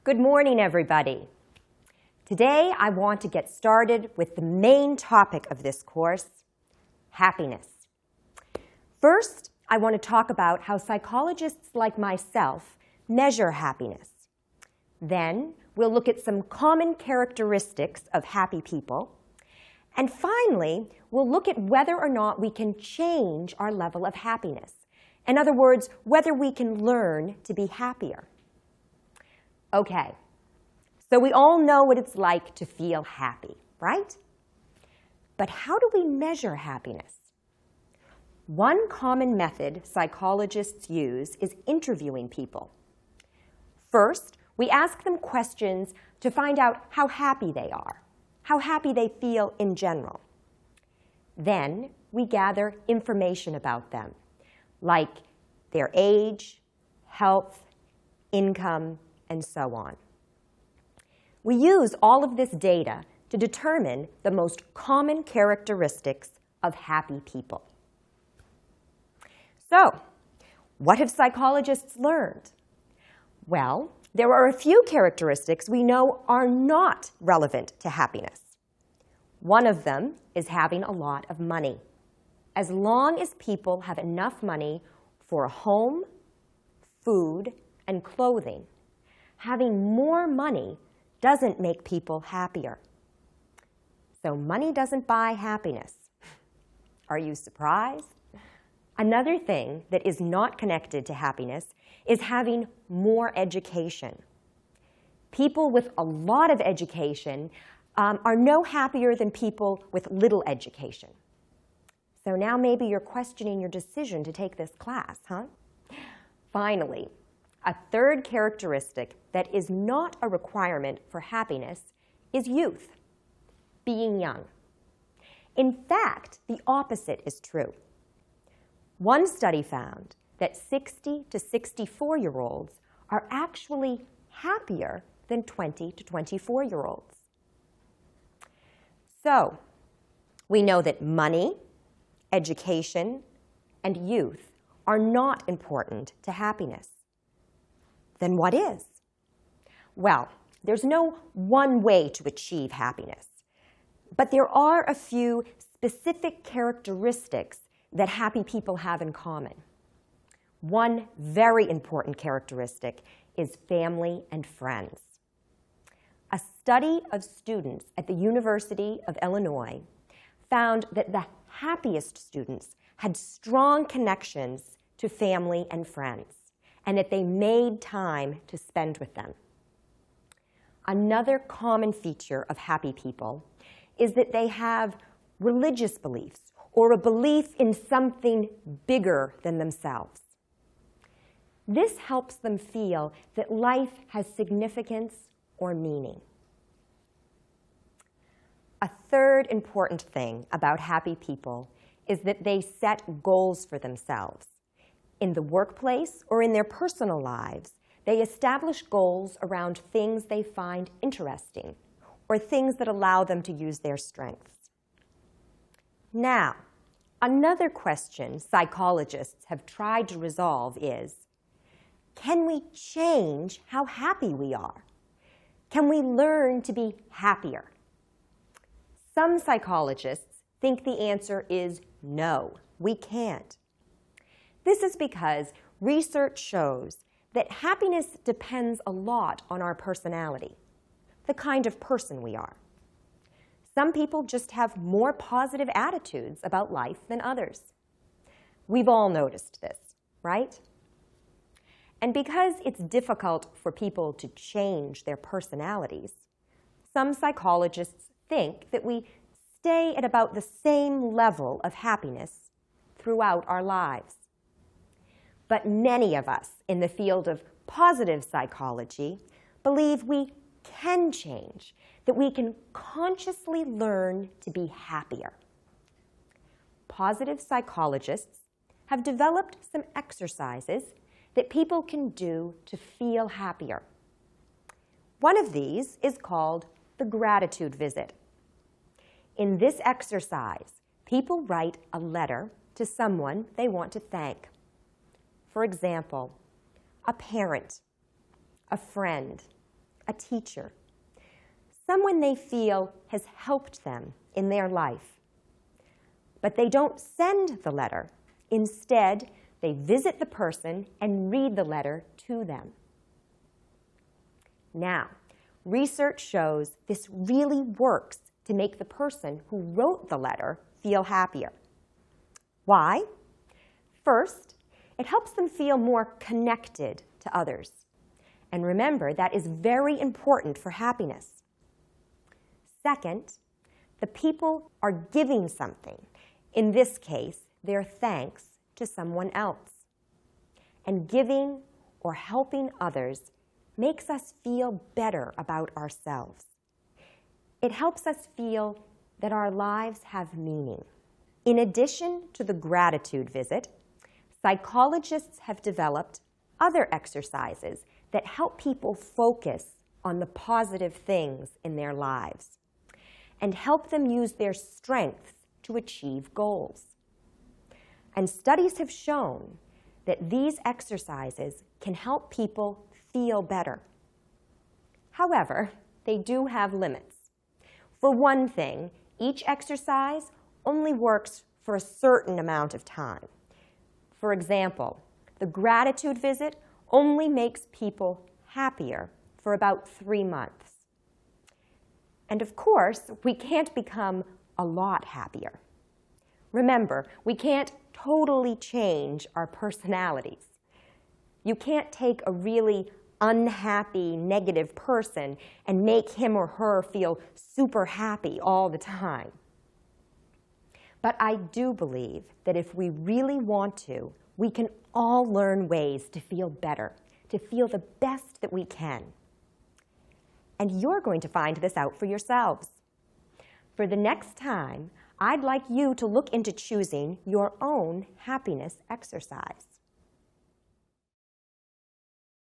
Good morning, everybody. Today, I want to get started with the main topic of this course, happiness. First, I want to talk about how psychologists like myself measure happiness. Then, we'll look at some common characteristics of happy people. And finally, we'll look at whether or not we can change our level of happiness. In other words, whether we can learn to be happier. Okay, so we all know what it's like to feel happy, right? But how do we measure happiness? One common method psychologists use is interviewing people. First, we ask them questions to find out how happy they are, how happy they feel in general. Then, we gather information about them, like their age, health, income, and so on. We use all of this data to determine the most common characteristics of happy people. So, what have psychologists learned? Well, there are a few characteristics we know are not relevant to happiness. One of them is having a lot of money. As long as people have enough money for a home, food, and clothing, having more money doesn't make people happier. So money doesn't buy happiness. Are you surprised? Another thing that is not connected to happiness is having more education. People with a lot of education are no happier than people with little education. So now maybe you're questioning your decision to take this class, huh? Finally, a third characteristic that is not a requirement for happiness is youth, being young. In fact, the opposite is true. One study found that 60 to 64-year-olds are actually happier than 20 to 24-year-olds. So, we know that money, education, and youth are not important to happiness. Then what is? Well, there's no one way to achieve happiness, but there are a few specific characteristics that happy people have in common. One very important characteristic is family and friends. A study of students at the University of Illinois found that the happiest students had strong connections to family and friends, and that they made time to spend with them. Another common feature of happy people is that they have religious beliefs or a belief in something bigger than themselves. This helps them feel that life has significance or meaning. A third important thing about happy people is that they set goals for themselves. In the workplace or in their personal lives, they establish goals around things they find interesting or things that allow them to use their strengths. Now, another question psychologists have tried to resolve is, can we change how happy we are? Can we learn to be happier? Some psychologists think the answer is no, we can't. This is because research shows that happiness depends a lot on our personality, the kind of person we are. Some people just have more positive attitudes about life than others. We've all noticed this, right? And because it's difficult for people to change their personalities, some psychologists think that we stay at about the same level of happiness throughout our lives. But many of us in the field of positive psychology believe we can change, that we can consciously learn to be happier. Positive psychologists have developed some exercises that people can do to feel happier. One of these is called the gratitude visit. In this exercise, people write a letter to someone they want to thank. For example, a parent, a friend, a teacher, someone they feel has helped them in their life. But they don't send the letter. Instead, they visit the person and read the letter to them. Now, research shows this really works to make the person who wrote the letter feel happier. Why? First, it helps them feel more connected to others. And remember, that is very important for happiness. Second, the people are giving something, in this case, their thanks to someone else. And giving or helping others makes us feel better about ourselves. It helps us feel that our lives have meaning. In addition to the gratitude visit, psychologists have developed other exercises that help people focus on the positive things in their lives and help them use their strengths to achieve goals. And studies have shown that these exercises can help people feel better. However, they do have limits. For one thing, each exercise only works for a certain amount of time. For example, the gratitude visit only makes people happier for about 3 months. And of course, we can't become a lot happier. Remember, we can't totally change our personalities. You can't take a really unhappy, negative person and make him or her feel super happy all the time. But I do believe that if we really want to, we can all learn ways to feel better, to feel the best that we can. And you're going to find this out for yourselves. For the next time, I'd like you to look into choosing your own happiness exercise.